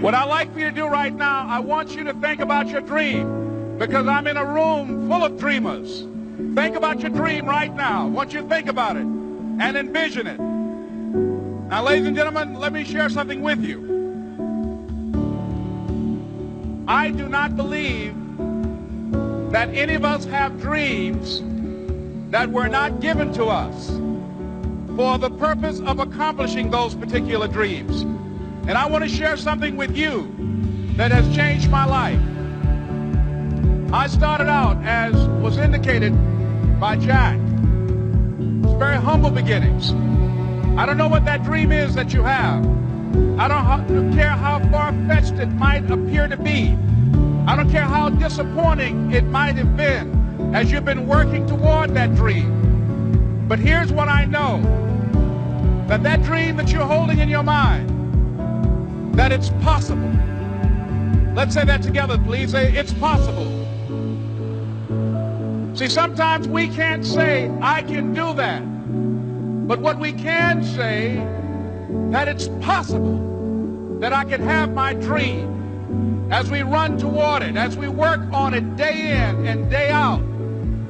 What I'd like for you to do right now, I want you to think about your dream, because I'm in a room full of dreamers. Think about your dream right now. I want you to think about it and envision it. Now, ladies and gentlemen, let me share something with you. I do not believe that any of us have dreams that were not given to us for the purpose of accomplishing those particular dreams. And I want to share something with you that has changed my life. I started out, as was indicated by Jack, it's very humble beginnings. I don't know what that dream is that you have. I don't care how far-fetched it might appear to be. I don't care how disappointing it might have been as you've been working toward that dream. But here's what I know, that that dream that you're holding in your mind, that it's possible. Let's say that together, please. Say, it's possible. See, sometimes we can't say, I can do that. But what we can say, that it's possible that I can have my dream. As we run toward it, as we work on it day in and day out.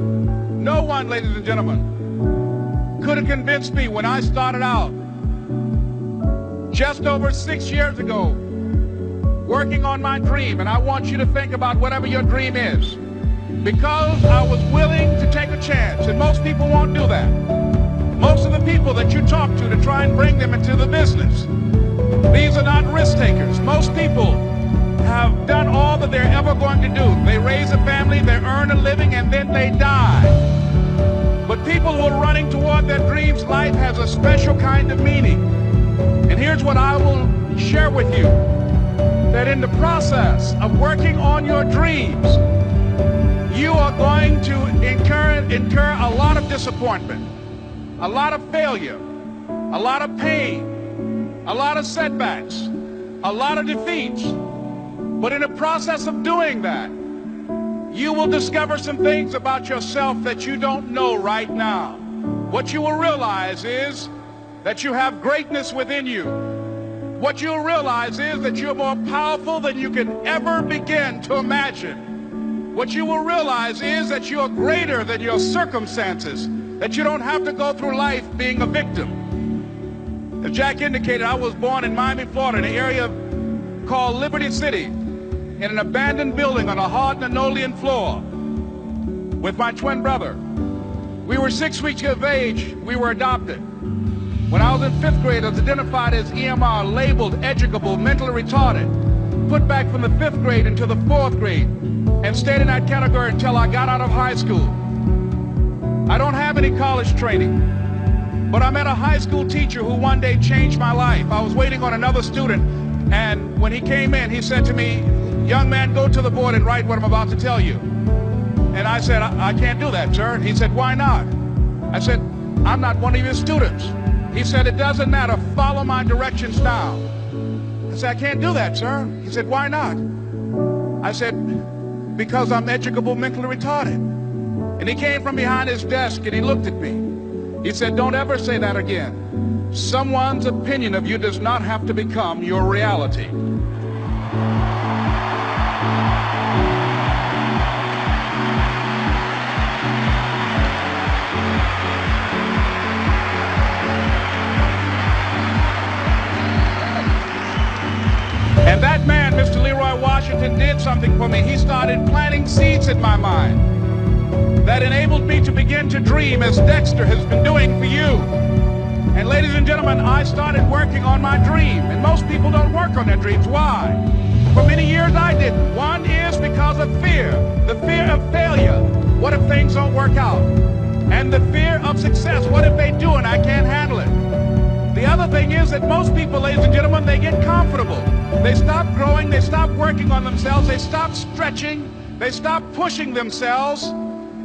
No one, ladies and gentlemen, could have convinced me when I started out just over 6 years ago, working on my dream. And I want you to think about whatever your dream is, because I was willing to take a chance. And most people won't do that. Most of the people that you talk to try and bring them into the business, these are not risk takers. Most people have done all that they're ever going to do. They raise a family, they earn a living, and then they die. But people who are running toward their dreams, life has a special kind of meaning. And here's what I will share with you, that in the process of working on your dreams, you are going to incur a lot of disappointment, a lot of failure, a lot of pain, a lot of setbacks, a lot of defeats. But in the process of doing that, you will discover some things about yourself that you don't know right now. What you will realize is that you have greatness within you. What you'll realize is that you're more powerful than you can ever begin to imagine. What you will realize is that you're greater than your circumstances, that you don't have to go through life being a victim. As Jack indicated, I was born in Miami, Florida, in an area called Liberty City, in an abandoned building on a hard linoleum floor with my twin brother. We were 6 weeks of age. We were adopted. When I was in 5th grade, I was identified as EMR, labeled educable, mentally retarded, put back from the 5th grade into the 4th grade, and stayed in that category until I got out of high school. I don't have any college training, but I met a high school teacher who one day changed my life. I was waiting on another student, and when he came in, he said to me, young man, go to the board and write what I'm about to tell you. And I said, I can't do that, sir. He said, why not? I said, I'm not one of your students. He said, it doesn't matter. Follow my directions now. I said, I can't do that, sir. He said, why not? I said, because I'm educable, mentally retarded. And he came from behind his desk and he looked at me. He said, don't ever say that again. Someone's opinion of you does not have to become your reality. And that man, Mr. Leroy Washington, did something for me. He started planting seeds in my mind that enabled me to begin to dream, as Dexter has been doing for you. And ladies and gentlemen, I started working on my dream. And most people don't work on their dreams. Why? For many years I didn't. One is because of fear. The fear of failure. What if things don't work out? And the fear of success. What if they do and I can't handle it? The other thing is that most people, ladies and gentlemen, they get comfortable. They stop growing, they stop working on themselves, they stop stretching, they stop pushing themselves,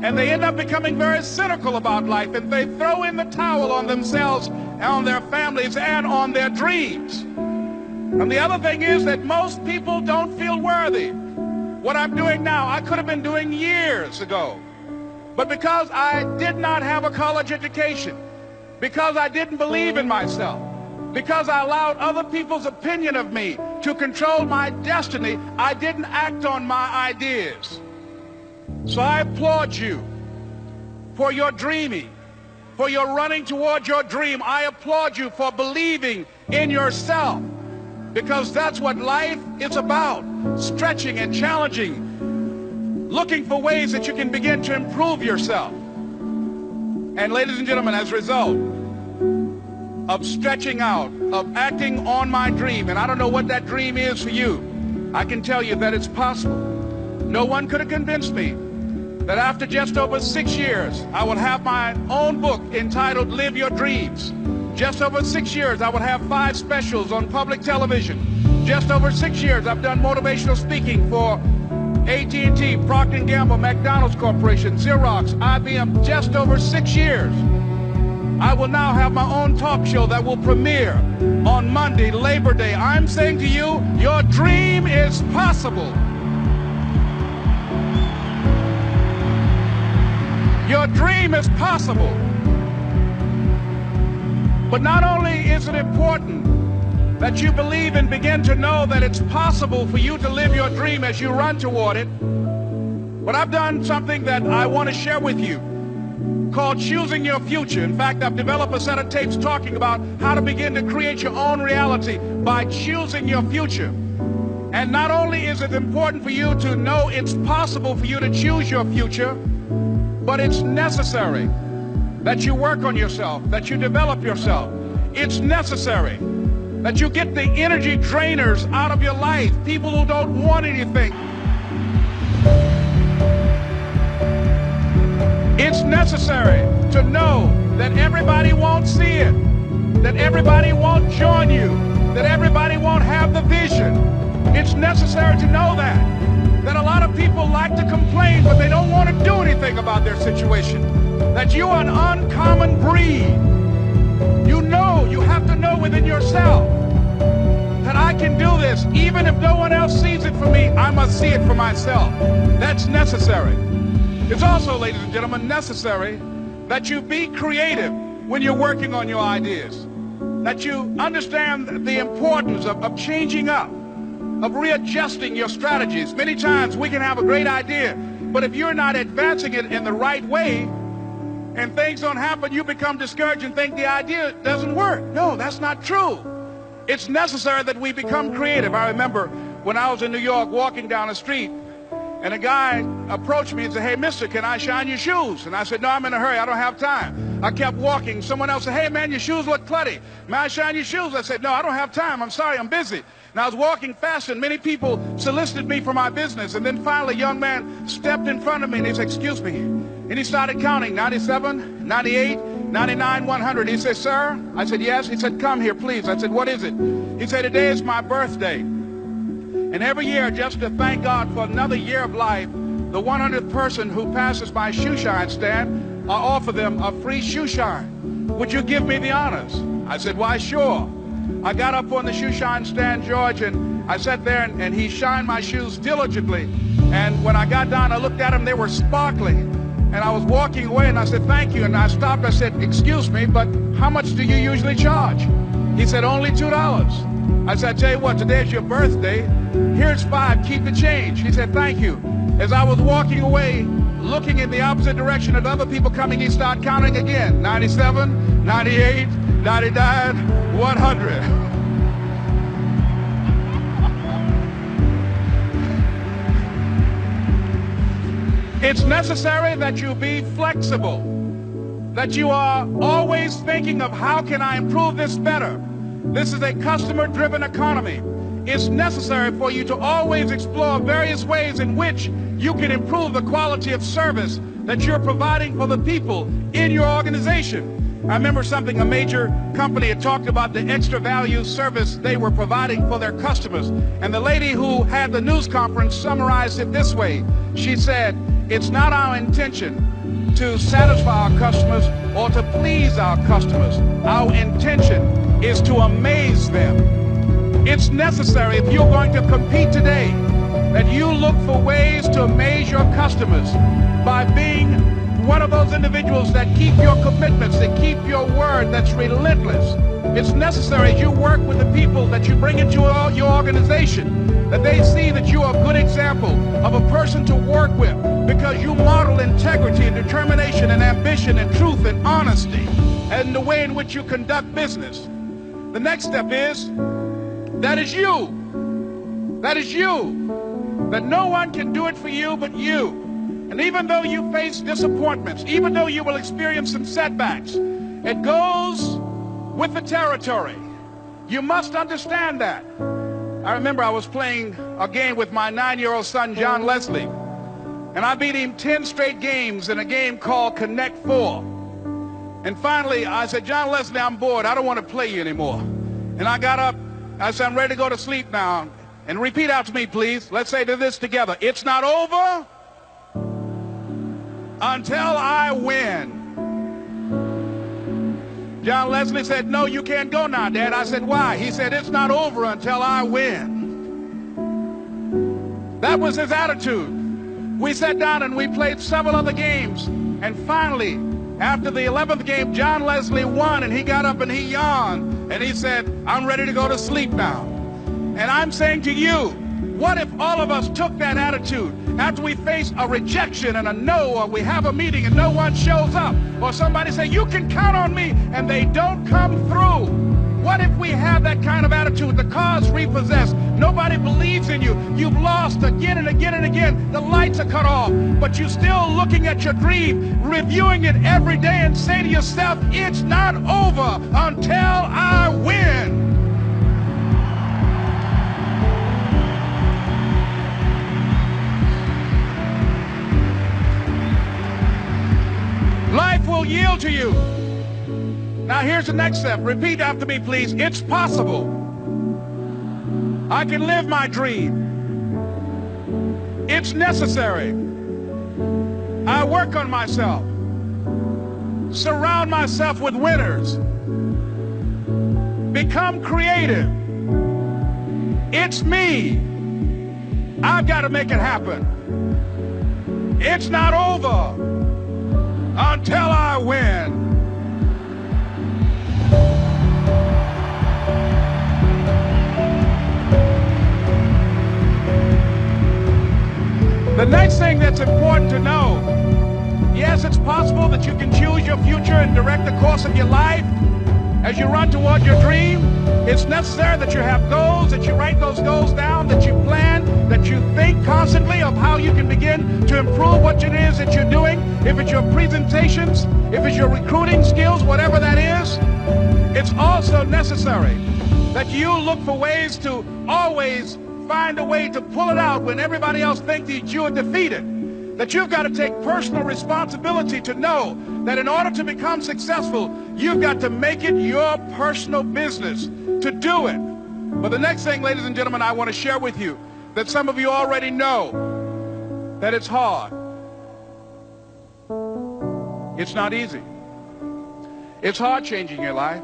and they end up becoming very cynical about life, and they throw in the towel on themselves, on their families, and on their dreams. And the other thing is that most people don't feel worthy. What I'm doing now, I could have been doing years ago. But because I did not have a college education, because I didn't believe in myself, Because I allowed other people's opinion of me to control my destiny, I didn't act on my ideas. So I applaud you for your dreaming, for your running toward your dream. I applaud you for believing in yourself, because that's what life is about, stretching and challenging, looking for ways that you can begin to improve yourself. And ladies and gentlemen, as a result of stretching out, of acting on my dream, and I don't know what that dream is for you, I can tell you that it's possible. No one could have convinced me that after just over 6 years, I will have my own book entitled Live Your Dreams. Just over 6 years, I will have 5 specials on public television. Just over 6 years, I've done motivational speaking for AT&T, Procter & Gamble, McDonald's Corporation, Xerox, IBM. Just over 6 years. I will now have my own talk show that will premiere on Monday, Labor Day. I'm saying to you, your dream is possible. Your dream is possible. But not only is it important that you believe and begin to know that it's possible for you to live your dream as you run toward it, but I've done something that I want to share with you called Choosing Your Future. In fact, I've developed a set of tapes talking about how to begin to create your own reality by choosing your future. And not only is it important for you to know it's possible for you to choose your future, but it's necessary that you work on yourself, that you develop yourself. It's necessary that you get the energy drainers out of your life, people who don't want anything. It's necessary to know that everybody won't see it, that everybody won't join you, that everybody won't have the vision. It's necessary to know that a lot of people like to complain, but they don't want to do anything about their situation. That you are an uncommon breed. You have to know within yourself that I can do this. Even if no one else sees it for me, I must see it for myself. That's necessary. It's also, ladies and gentlemen, necessary that you be creative when you're working on your ideas. That you understand the importance of changing up, of readjusting your strategies. Many times we can have a great idea, but if you're not advancing it in the right way and things don't happen, you become discouraged and think the idea doesn't work. No, that's not true. It's necessary that we become creative. I remember when I was in New York walking down the street, and a guy approached me and said, "Hey, mister, can I shine your shoes?" And I said, "No, I'm in a hurry. I don't have time." I kept walking. Someone else said, "Hey, man, your shoes look clutty. May I shine your shoes?" I said, "No, I don't have time. I'm sorry, I'm busy." And I was walking fast, and many people solicited me for my business. And then finally, a young man stepped in front of me, and he said, "Excuse me." And he started counting, 97, 98, 99, 100. He said, "Sir?" I said, "Yes." He said, "Come here, please." I said, "What is it?" He said, "Today is my birthday. And every year, just to thank God for another year of life, the 100th person who passes my shoe shine stand, I offer them a free shoe shine. Would you give me the honors?" I said, "Why, sure." I got up on the shoe shine stand, George, and I sat there, and he shined my shoes diligently. And when I got down, I looked at them, they were sparkling. And I was walking away, and I said, "Thank you." And I stopped, I said, "Excuse me, but how much do you usually charge?" He said, "Only $2. I said, "I tell you what, today is your birthday. Here's $5, keep the change." He said, "Thank you." As I was walking away, looking in the opposite direction of other people coming, he started counting again. 97, 98, 99, 100. It's necessary that you be flexible, that you are always thinking of how can I improve this better. This is a customer-driven economy. It's necessary for you to always explore various ways in which you can improve the quality of service that you're providing for the people in your organization. I remember something, a major company had talked about the extra value service they were providing for their customers. And the lady who had the news conference summarized it this way. She said, "It's not our intention to satisfy our customers or to please our customers. Our intention is to amaze them." It's necessary, if you're going to compete today, that you look for ways to amaze your customers by being one of those individuals that keep your commitments, that keep your word, that's relentless. It's necessary as you work with the people that you bring into your organization, that they see that you are a good example of a person to work with, because you model integrity and determination and ambition and truth and honesty and the way in which you conduct business. The next step is, that is you. That is you. That no one can do it for you but you. And even though you face disappointments, even though you will experience some setbacks, it goes with the territory. You must understand that. I remember I was playing a game with my 9-year-old son, John Leslie, and I beat him 10 straight games in a game called Connect 4. And finally, I said, John Leslie, I'm bored. I don't want to play you anymore. And I got up. I said, I'm ready to go to sleep now. And repeat out to me, please. Let's say this together. It's not over until I win. John Leslie said, no, you can't go now, Dad. I said, why? He said, it's not over until I win. That was his attitude. We sat down and we played several other games. And finally, after the 11th game, John Leslie won, and he got up and he yawned. And he said, I'm ready to go to sleep now. And I'm saying to you, what if all of us took that attitude after we face a rejection and a no, or we have a meeting and no one shows up, or somebody say, you can count on me, and they don't come through? What if we have that kind of attitude? The car's repossessed. Nobody believes in you. You've lost again and again and again. The lights are cut off, but you're still looking at your dream, reviewing it every day, and say to yourself, it's not over until I win. Life will yield to you. Now here's the next step. Repeat after me, please. It's possible. I can live my dream. It's necessary. I work on myself. Surround myself with winners. Become creative. It's me. I've got to make it happen. It's not over until I win. The next thing that's important to know, yes, it's possible that you can choose your future and direct the course of your life as you run toward your dream. It's necessary that you have goals, that you write those goals down, that you plan, that you think constantly of how you can begin to improve what it is that you're doing. If it's your presentations, if it's your recruiting skills, whatever that is, it's also necessary that you look for ways to always find a way to pull it out when everybody else thinks that you are defeated. That you've got to take personal responsibility to know that in order to become successful, you've got to make it your personal business to do it. But the next thing, ladies and gentlemen, I want to share with you that some of you already know that it's hard. It's not easy. It's hard changing your life.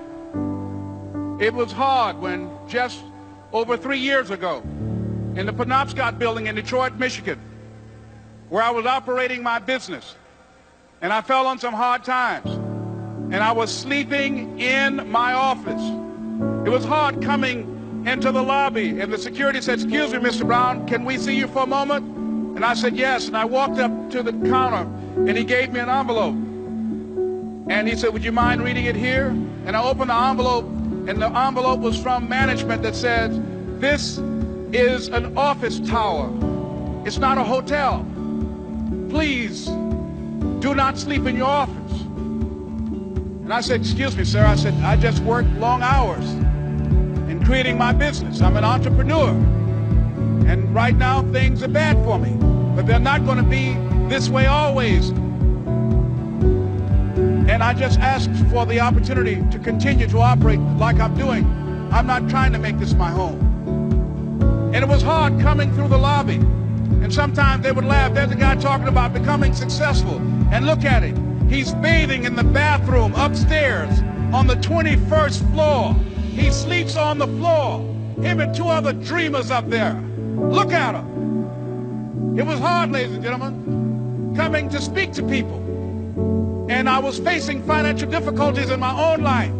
It was hard when just over 3 years ago in the Penobscot building in Detroit, Michigan, where I was operating my business, and I fell on some hard times, and I was sleeping in my office. It was hard coming into the lobby, and the security said, excuse me, Mr. Brown, can we see you for a moment? And I said, yes, and I walked up to the counter, and he gave me an envelope. And he said, would you mind reading it here? And I opened the envelope, and the envelope was from management that said, this is an office tower. It's not a hotel. Please do not sleep in your office. And I said, excuse me, sir. I said, I just work long hours in creating my business. I'm an entrepreneur. And right now, things are bad for me. But they're not going to be this way always. And I just asked for the opportunity to continue to operate like I'm doing. I'm not trying to make this my home. And it was hard coming through the lobby. And sometimes they would laugh. There's a guy talking about becoming successful. And look at him. He's bathing in the bathroom upstairs on the 21st floor. He sleeps on the floor. Him and 2 other dreamers up there. Look at him. It was hard, ladies and gentlemen, coming to speak to people. and I was facing financial difficulties in my own life.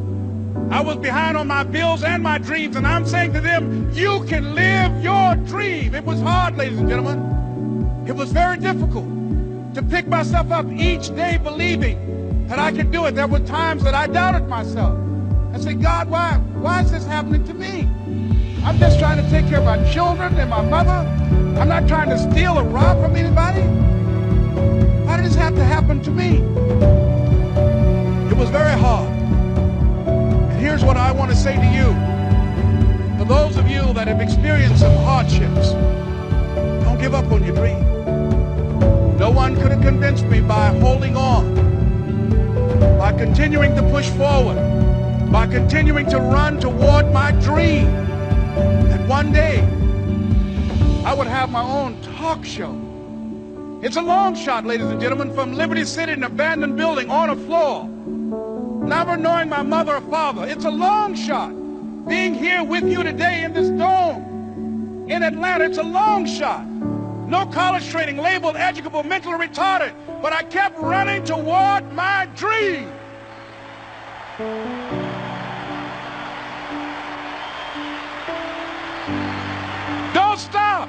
I was behind on my bills and my dreams, and I'm saying to them, you can live your dream. It was hard, ladies and gentlemen. It was very difficult to pick myself up each day believing that I could do it. There were times that I doubted myself. I said, God, why is this happening to me? I'm just trying to take care of my children and my mother. I'm not trying to steal or rob from anybody. Why did this have to happen to me? It was very hard. And here's what I want to say to you. For those of you that have experienced some hardships, don't give up on your dream. No one could have convinced me by holding on, by continuing to push forward, by continuing to run toward my dream, that one day I would have my own talk show. It's a long shot, ladies and gentlemen, from Liberty City, an abandoned building on a floor, never knowing my mother or father. It's a long shot. Being here with you today in this dome in Atlanta, it's a long shot. No college training, labeled educable, mentally retarded, but I kept running toward my dream. Don't stop.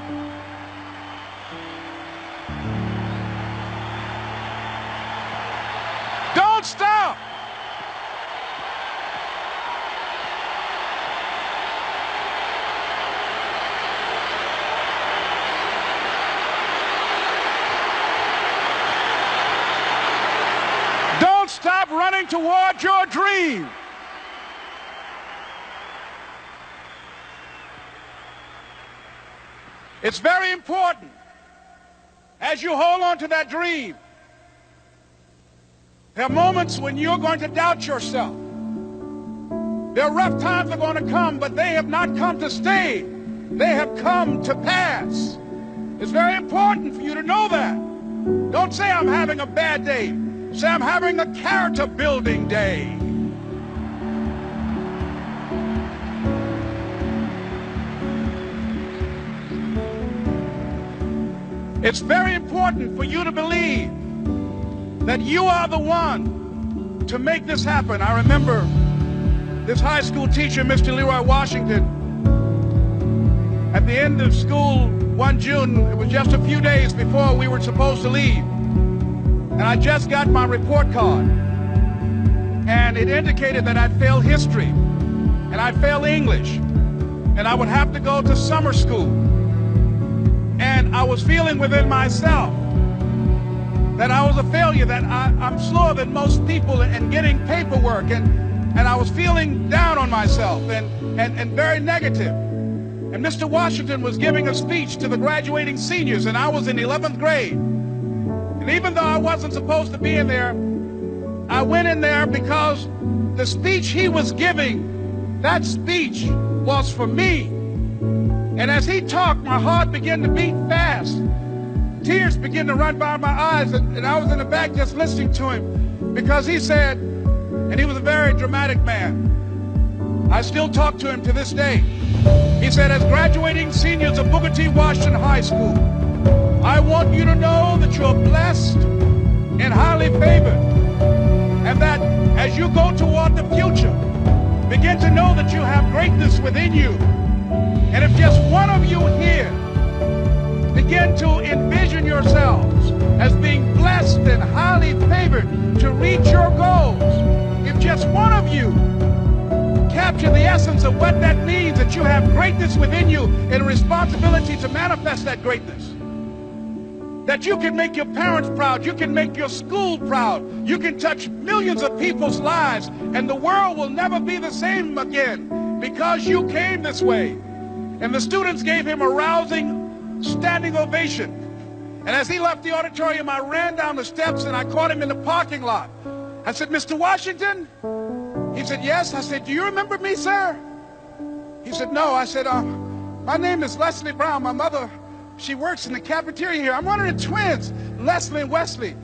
Don't stop. Don't stop running toward your dream. It's very important as you hold on to that dream. There are moments when you're going to doubt yourself. There are rough times that are going to come, but they have not come to stay. They have come to pass. It's very important for you to know that. Don't say I'm having a bad day. Say I'm having a character building day. It's very important for you to believe that you are the one to make this happen. I remember this high school teacher, Mr. Leroy Washington, at the end of school one June, it was just a few days before we were supposed to leave, and I just got my report card, and it indicated that I'd failed history, and I'd failed English, and I would have to go to summer school. And I was feeling within myself that I was a failure, that I'm slower than most people in getting paperwork, and I was feeling down on myself and very negative. And Mr. Washington was giving a speech to the graduating seniors, and I was in 11th grade. And even though I wasn't supposed to be in there, I went in there because the speech he was giving, that speech was for me. And as he talked, my heart began to beat fast. Tears began to run by my eyes, and I was in the back just listening to him, because he said, and he was a very dramatic man. I still talk to him to this day. He said, as graduating seniors of Booker T. Washington High School, I want you to know that you're blessed and highly favored, and that as you go toward the future, begin to know that you have greatness within you. And if just one of you here begin to envision yourselves as being blessed and highly favored to reach your goals, if just one of you capture the essence of what that means, that you have greatness within you and a responsibility to manifest that greatness, that you can make your parents proud, you can make your school proud, you can touch millions of people's lives, and the world will never be the same again because you came this way. And the students gave him a rousing standing ovation. And as he left the auditorium, I ran down the steps and I caught him in the parking lot. I said, Mr. Washington? He said, yes. I said, do you remember me, sir? He said, no. I said, my name is Leslie Brown. My mother, she works in the cafeteria here. I'm one of the twins, Leslie and Wesley.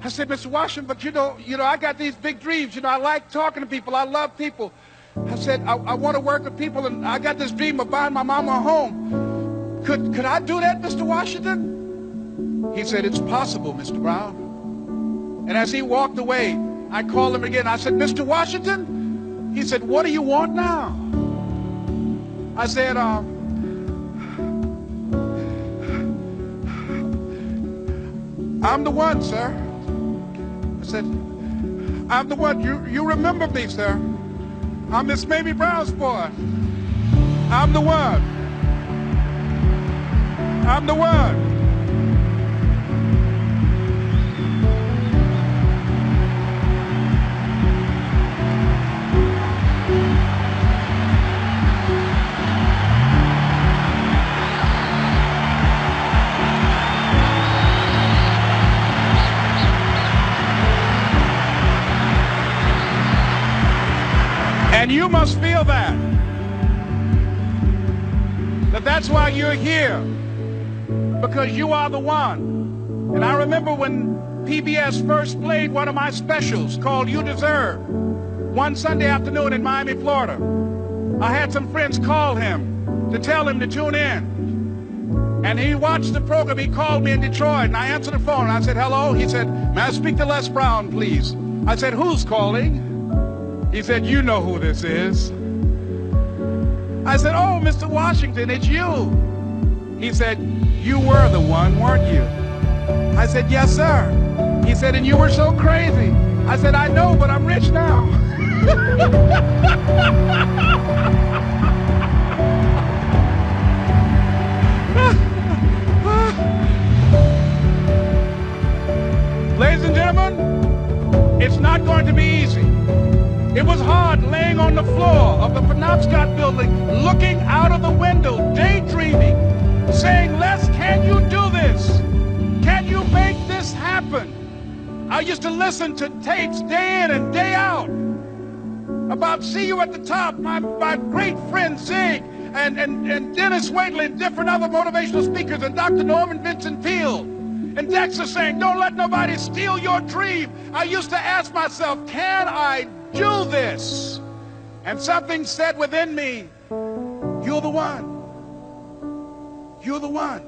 I said, Mr. Washington, but you know, I got these big dreams. I like talking to people. I love people. I said, I want to work with people, and I got this dream of buying my mama a home. Could I do that, Mr. Washington? He said, it's possible, Mr. Brown. And as he walked away, I called him again. I said, Mr. Washington? He said, what do you want now? I said, I'm the one, sir. I said, I'm the one. You remember me, sir. I'm Miss Mamie Brown's boy. I'm the one. I'm the one. And you must feel that's why you're here, because you are the one. And I remember when PBS first played one of my specials called You Deserve, one Sunday afternoon in Miami, Florida. I had some friends call him to tell him to tune in. And he watched the program. He called me in Detroit, and I answered the phone. I said, hello. He said, may I speak to Les Brown, please? I said, who's calling? He said, you know who this is. I said, oh, Mr. Washington, it's you. He said, you were the one, weren't you? I said, yes, sir. He said, and you were so crazy. I said, I know, but I'm rich now. Ladies and gentlemen, it's not going to be easy. It was hard laying on the floor of the Penobscot building, looking out of the window, daydreaming, saying, Les, can you do this? Can you make this happen? I used to listen to tapes day in and day out about See You at the Top, my great friend Zig, and Dennis Waitley, and different other motivational speakers, and Dr. Norman Vincent Peale, and Dexter saying, don't let nobody steal your dream. I used to ask myself, can I do this? And something said within me, you're the one. You're the one.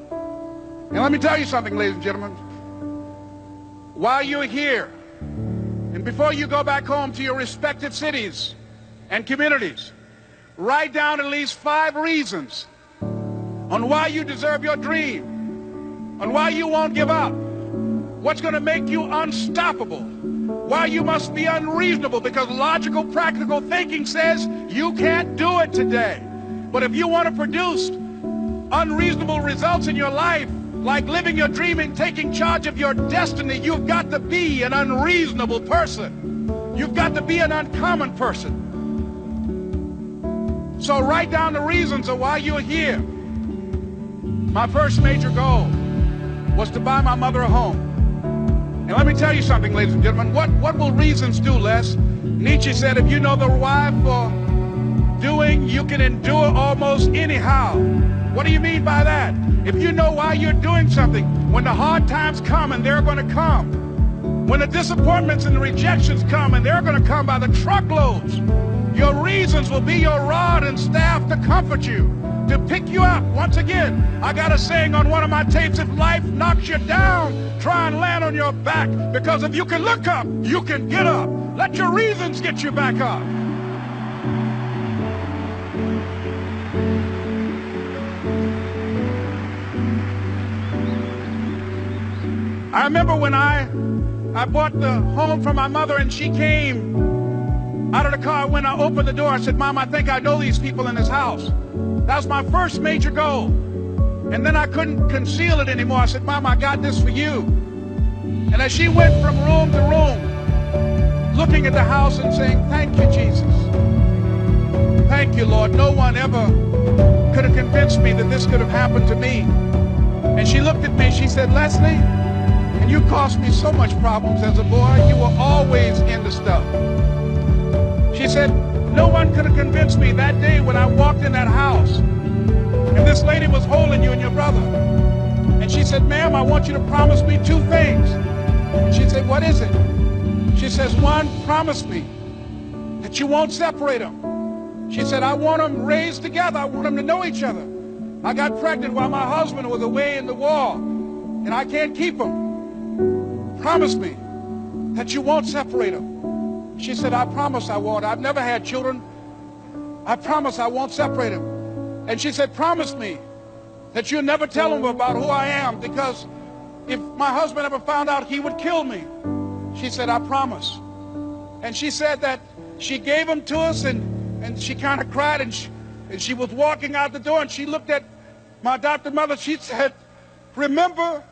And let me tell you something, ladies and gentlemen. While you're here, and before you go back home to your respective cities and communities, write down at least 5 reasons on why you deserve your dream, on why you won't give up, what's going to make you unstoppable, why you must be unreasonable, because logical, practical thinking says you can't do it today. But if you want to produce unreasonable results in your life, like living your dream and taking charge of your destiny, you've got to be an unreasonable person. You've got to be an uncommon person. So write down the reasons of why you're here. My first major goal was to buy my mother a home. And let me tell you something, ladies and gentlemen. What will reasons do, Les? Nietzsche said, if you know the why for doing, you can endure almost anyhow. What do you mean by that? If you know why you're doing something, when the hard times come, and they're going to come, when the disappointments and the rejections come, and they're going to come by the truckloads, your reasons will be your rod and staff to comfort you, to pick you up. Once again, I got a saying on one of my tapes, if life knocks you down, try and land on your back, because if you can look up, you can get up. Let your reasons get you back up. I remember when I bought the home for my mother, and she came out of the car. When I opened the door, I said, Mom, I think I know these people in this house. That was my first major goal. And then I couldn't conceal it anymore. I said, Mom, I got this for you. And as she went from room to room, looking at the house and saying, thank you, Jesus. Thank you, Lord. No one ever could have convinced me that this could have happened to me. And she looked at me, she said, Leslie, and you caused me so much problems as a boy. You were always into stuff. She said, no one could have convinced me that day when I walked in that house and this lady was holding you and your brother. And she said, ma'am, I want you to promise me 2 things. And she said, what is it? She says, 1, promise me that you won't separate them. She said, I want them raised together. I want them to know each other. I got pregnant while my husband was away in the war, and I can't keep them. Promise me. that you won't separate them. She said, I promise I won't. I've never had children. I promise I won't separate them. And she said, promise me that you'll never tell them about who I am, because if my husband ever found out, he would kill me. She said, I promise. And she said that she gave them to us, and she kind of cried, and she was walking out the door, and she looked at my adopted mother. She said, remember,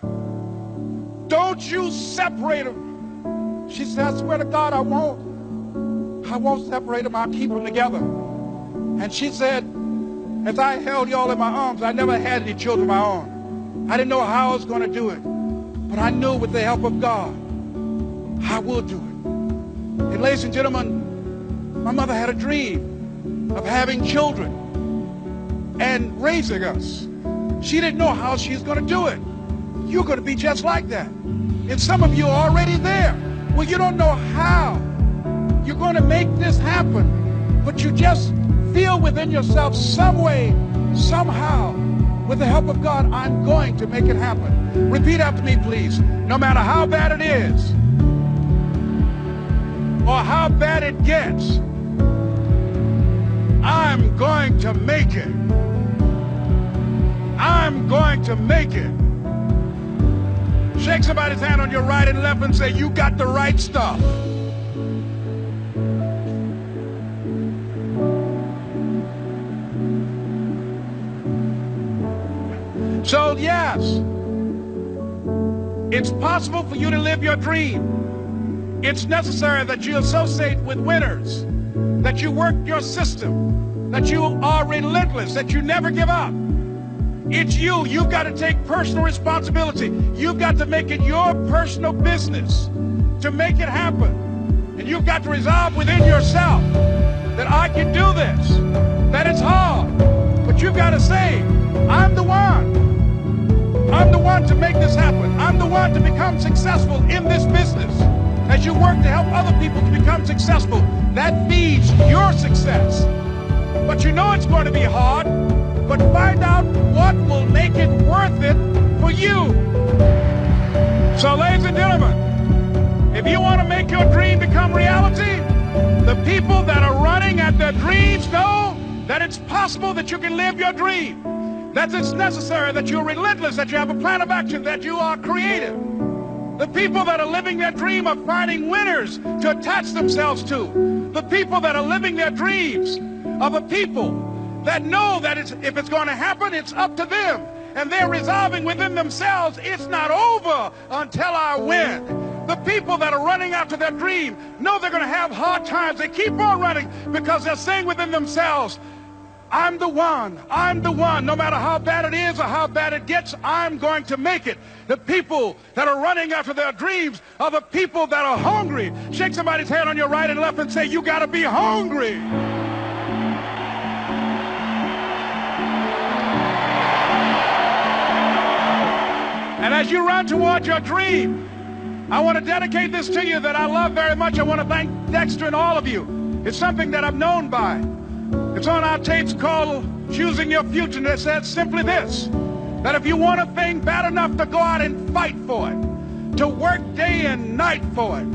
don't you separate them. She said, I swear to God, I won't separate them. I'll keep them together. And she said, as I held y'all in my arms, I never had any children of my own. I didn't know how I was going to do it, but I knew with the help of God, I will do it. And ladies and gentlemen, my mother had a dream of having children and raising us. She didn't know how she was going to do it. You're going to be just like that. And some of you are already there. Well, you don't know how you're going to make this happen, but you just feel within yourself some way, somehow, with the help of God, I'm going to make it happen. Repeat after me, please. No matter how bad it is or how bad it gets, I'm going to make it. I'm going to make it. Shake somebody's hand on your right and left and say, you got the right stuff. So yes, it's possible for you to live your dream. It's necessary that you associate with winners, that you work your system, that you are relentless, that you never give up. It's you. You've got to take personal responsibility. You've got to make it your personal business to make it happen. And you've got to resolve within yourself that I can do this, that it's hard, but you've got to say, I'm the one. I'm the one to make this happen. I'm the one to become successful in this business. As you work to help other people to become successful, that feeds your success. But you know it's going to be hard, but find out what will make it worth it for you. So, ladies and gentlemen, if you want to make your dream become reality, the people that are running at their dreams know that it's possible that you can live your dream. That it's necessary that you're relentless, that you have a plan of action, that you are creative. The people that are living their dream are finding winners to attach themselves to. The people that are living their dreams are the people that know that if it's going to happen, it's up to them. And they're resolving within themselves, it's not over until I win. The people that are running after their dream know they're going to have hard times. They keep on running because they're saying within themselves, I'm the one. I'm the one. No matter how bad it is or how bad it gets, I'm going to make it. The people that are running after their dreams are the people that are hungry. Shake somebody's hand on your right and left and say, you got to be hungry. And as you run toward your dream, I want to dedicate this to you that I love very much. I want to thank Dexter and all of you. It's something that I'm known by. It's on our tapes called Choosing Your Future, and it says simply this, that if you want a thing bad enough to go out and fight for it, to work day and night for it,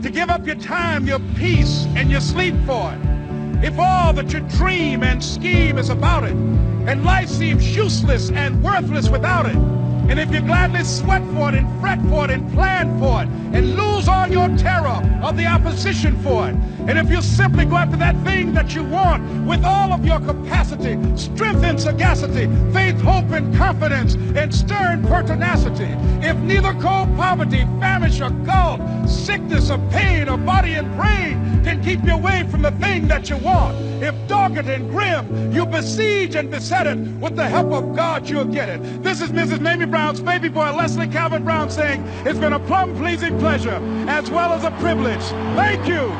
to give up your time, your peace, and your sleep for it, if all that you dream and scheme is about it, and life seems useless and worthless without it, and if you gladly sweat for it and fret for it and plan for it and lose all your terror of the opposition for it, and if you simply go after that thing that you want with all of your capacity, strength and sagacity, faith, hope and confidence, and stern pertinacity, if neither cold poverty, famish or gulf, sickness or pain or body and brain can keep you away from the thing that you want, if dogged and grim, you besiege and beset it, with the help of God you'll get it. This is Mrs. Mamie Brown's baby boy, Leslie Calvin Brown, saying, it's been a plumb pleasing pleasure as well as a privilege. Thank you.